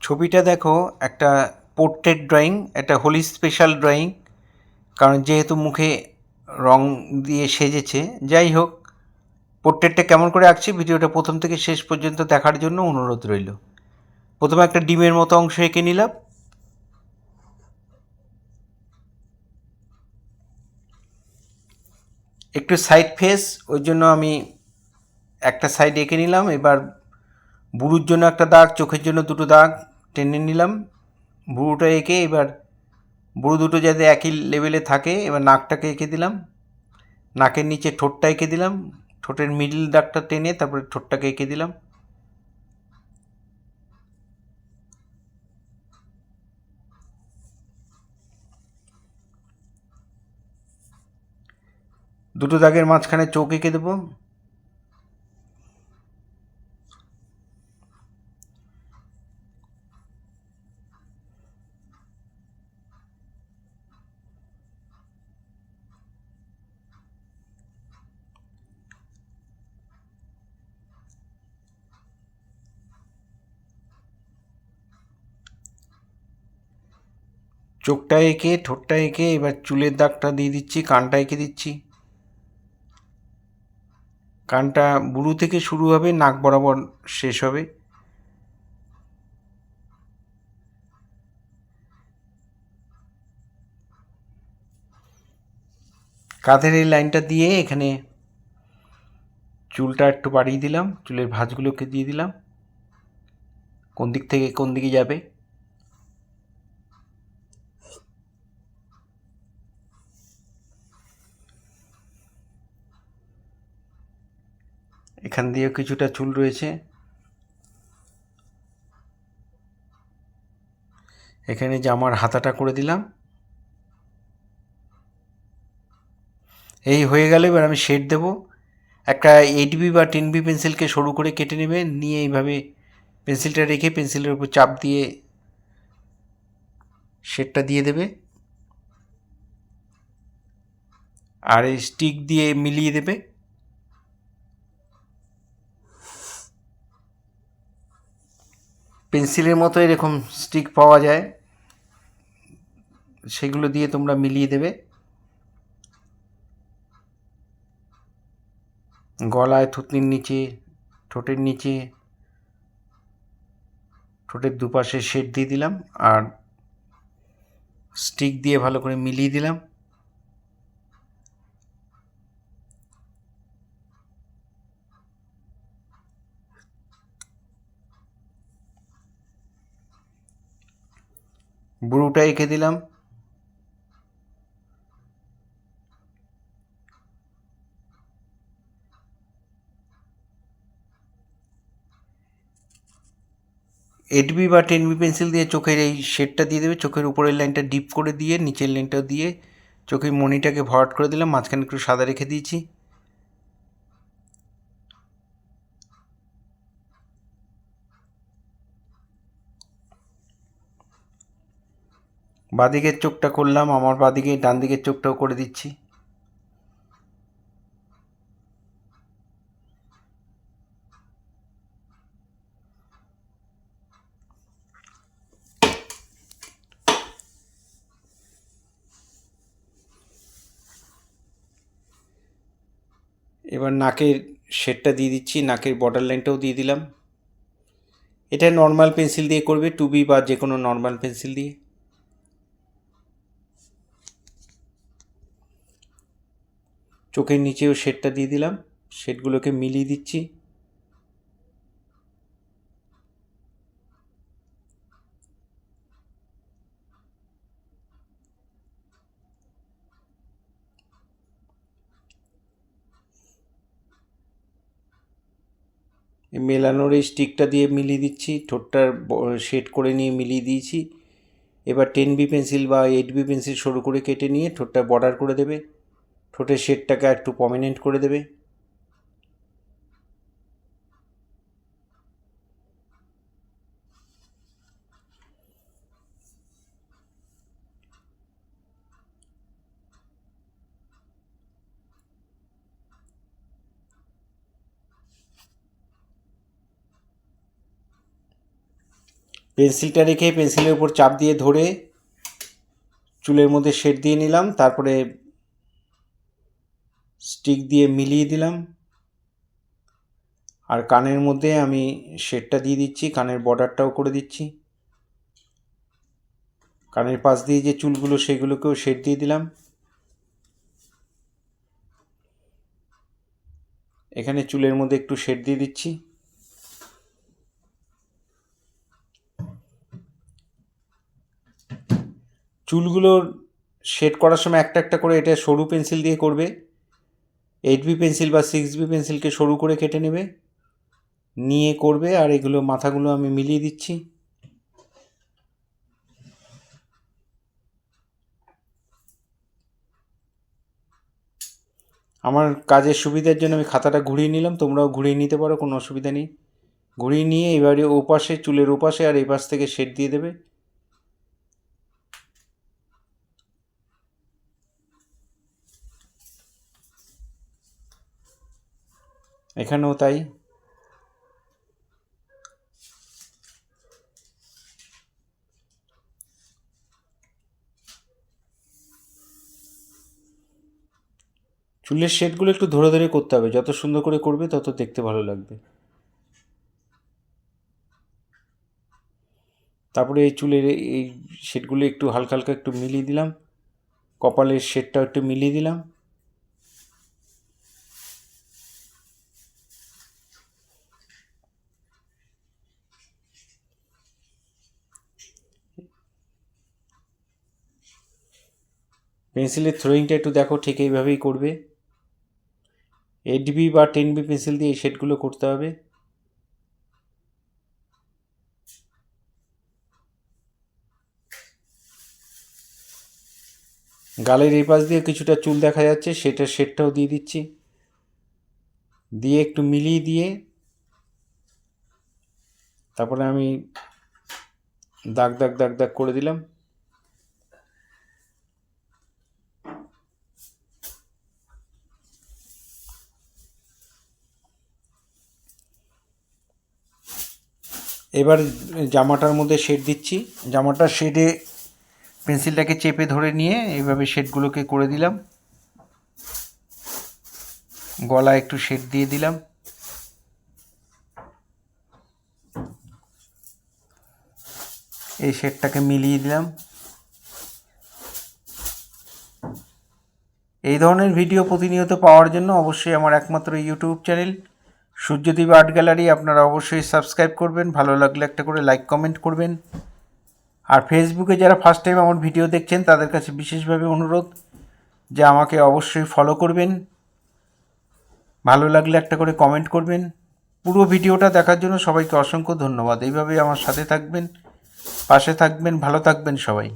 ছবিটা দেখো, একটা পোর্ট্রেট ড্রয়িং, একটা হোলি স্পেশাল ড্রয়িং। কারণ যেহেতু মুখে রং দিয়ে সেজেছে, যাই হোক, পোর্ট্রেটটা কেমন করে আঁকছি ভিডিওটা প্রথম থেকে শেষ পর্যন্ত দেখার জন্য অনুরোধ রইল। প্রথমে একটা ডিমের মতো অংশ এঁকে নিলাম। একটু সাইড ফেস, ওই জন্য আমি একটা সাইড এঁকে নিলাম। এবার বুড়োর জন্য একটা দাগ, চোখের জন্য দুটো দাগ টেনে নিলাম। বুড়োটা এঁকে এবার বুড়ো দুটো যাতে একই লেভেলে থাকে, এবার নাকটাকে এঁকে দিলাম। নাকের নিচে ঠোঁটটা এঁকে দিলাম। ঠোঁটের মিডল দাগটা টেনে তারপরে ঠোঁটটাকে এঁকে দিলাম। দুটো দাগের মাঝখানে চোখ এঁকে দেবো। চোখটা এঁকে, ঠোঁটটা এঁকে এবার চুলের দাগটা দিয়ে দিচ্ছি, কানটা এঁকে দিচ্ছি। কানটা বুড়ো থেকে শুরু হবে, নাক বরাবর শেষ হবে। কাঁধের এই লাইনটা দিয়ে এখানে চুলটা একটু বাড়িয়ে দিলাম, চুলের ভাঁজগুলোকে দিয়ে দিলাম কোন দিক থেকে কোন দিকে যাবে। এখান দিয়েও কিছুটা চুল রয়েছে। এখানে জামার হাতাটা করে দিলাম। এই হয়ে গেলে এবার আমি শেড দেব। একটা 8B বা 10B পেন্সিলকে সরু করে কেটে নেবে, নিয়ে এইভাবে পেন্সিলটা রেখে পেন্সিলের উপর চাপ দিয়ে শেডটা দিয়ে দেবে। আর এই স্টিক দিয়ে মিলিয়ে দেবে। পেন্সিলের মতো এরকম স্টিক পাওয়া যায়, সেগুলো দিয়ে তোমরা মিলিয়ে দেবে। গলায়, থুতনির নিচে, ঠোঁটের নিচে, ঠোঁটের দুপাশে শেড দিয়ে দিলাম আর স্টিক দিয়ে ভালো করে মিলিয়ে দিলাম। বুড়োটা এঁকে দিলাম। এইট বি বা 10B পেন্সিল দিয়ে চোখের এই শেডটা দিয়ে দেবে। চোখের উপরের লাইনটা ডিপ করে দিয়ে নিচের লাইনটা দিয়ে চোখের মণিটাকে ভরাট করে দিলাম, মাঝখানে একটু সাদা রেখে দিয়েছি। বাঁদিকের চোখটা করলাম, আমার বাঁদিকে ডান দিকের চোখটাও করে দিচ্ছি। এবার নাকের শেডটা দিয়ে দিচ্ছি, নাকের বর্ডার লাইনটাও দিয়ে দিলাম। এটা নর্মাল পেন্সিল দিয়ে করবে, 2B বা যে কোনো নর্মাল পেন্সিল দিয়ে। চোখের নিচেও শেডটা দিয়ে দিলাম, শেডগুলোকে মিলিয়ে দিচ্ছি। মেলানোর এই স্টিকটা দিয়ে মিলিয়ে দিচ্ছি, ঠোঁটটার শেড করে নিয়ে মিলিয়ে দিয়েছি। এবার 10B পেন্সিল বা 8B পেন্সিল সরু করে কেটে নিয়ে ঠোঁটটা বর্ডার করে দেবে, ঠোঁটের শেডটাকে একটু প্রমিনেন্ট করে দেবে। পেন্সিলটা রেখে পেন্সিলের উপর চাপ দিয়ে ধরে চুলের মধ্যে শেড দিয়ে নিলাম, তারপরে স্টিক দিয়ে মিলিয়ে দিলাম। আর কানের মধ্যে আমি শেডটা দিয়ে দিচ্ছি, কানের বর্ডারটাও করে দিচ্ছি। কানের পাশ দিয়ে যে চুলগুলো সেগুলোকেও শেড দিয়ে দিলাম। এখানে চুলের মধ্যে একটু শেড দিয়ে দিচ্ছি। চুলগুলোর শেড করার সময় একটা একটা করে এটা সরু পেন্সিল দিয়ে করবে। 8B পেন্সিল বা 6B পেন্সিলকে সরু করে কেটে নেবে, নিয়ে করবে। আর এগুলো মাথাগুলো আমি মিলিয়ে দিচ্ছি। আমার কাজের সুবিধার জন্য আমি খাতাটা ঘুরিয়ে নিলাম, তোমরাও ঘুরিয়ে নিতে পারো, কোনো অসুবিধা নেই। ঘুরিয়ে নিয়ে এবারে ওপাশে, চুলের ওপাশে আর এই পাশ থেকে শেড দিয়ে দেবে। এখানেও তাই। চুলের শেডগুলো একটু ধরে ধরে করতে হবে, যত সুন্দর করে করবে তত দেখতে ভালো লাগবে। তারপরে এই চুলের এই শেডগুলো একটু হালকা হালকা একটু মিলিয়ে দিলাম, কপালের শেডটাও একটু মিলিয়ে দিলাম। পেন্সিলের থ্রোয়িংটা একটু দেখো, ঠিক এইভাবেই করবে। 8B বা 10B পেন্সিল দিয়ে এই শেডগুলো করতে হবে। গালের এই পাশ দিয়ে কিছুটা চুল দেখা যাচ্ছে, সেটা শেডটাও দিয়ে দিচ্ছি। দিয়ে একটু মিলিয়ে দিয়ে তারপরে আমি দাগ দাগ দাগ দাগ করে দিলাম। এবার জামাটার মধ্যে শেড দিচ্ছি। জামাটার শেডে পেন্সিলটাকে চেপে ধরে নিয়ে এইভাবে শেডগুলোকে করে দিলাম। গলায় একটু শেড দিয়ে দিলাম। এই শেডটাকে মিলিয়ে দিলাম। এই ধরনের ভিডিও প্রতিনিয়ত পাওয়ার জন্য অবশ্যই আমার একমাত্র YouTube channel Suryadip art gallery আপনারা অবশ্যই সাবস্ক্রাইব করবেন। ভালো লাগলে একটা করে লাইক কমেন্ট করবেন। আর ফেসবুকে যারা ফার্স্ট টাইম আমার ভিডিও দেখছেন তাদের কাছে বিশেষভাবে অনুরোধ যে আমাকে অবশ্যই ফলো করবেন। ভালো লাগলে একটা করে কমেন্ট করবেন। পুরো ভিডিওটা দেখার জন্য সবাইকে অসংখ্য ধন্যবাদ। এইভাবেই আমার সাথে থাকবেন, পাশে থাকবেন, ভালো থাকবেন সবাই।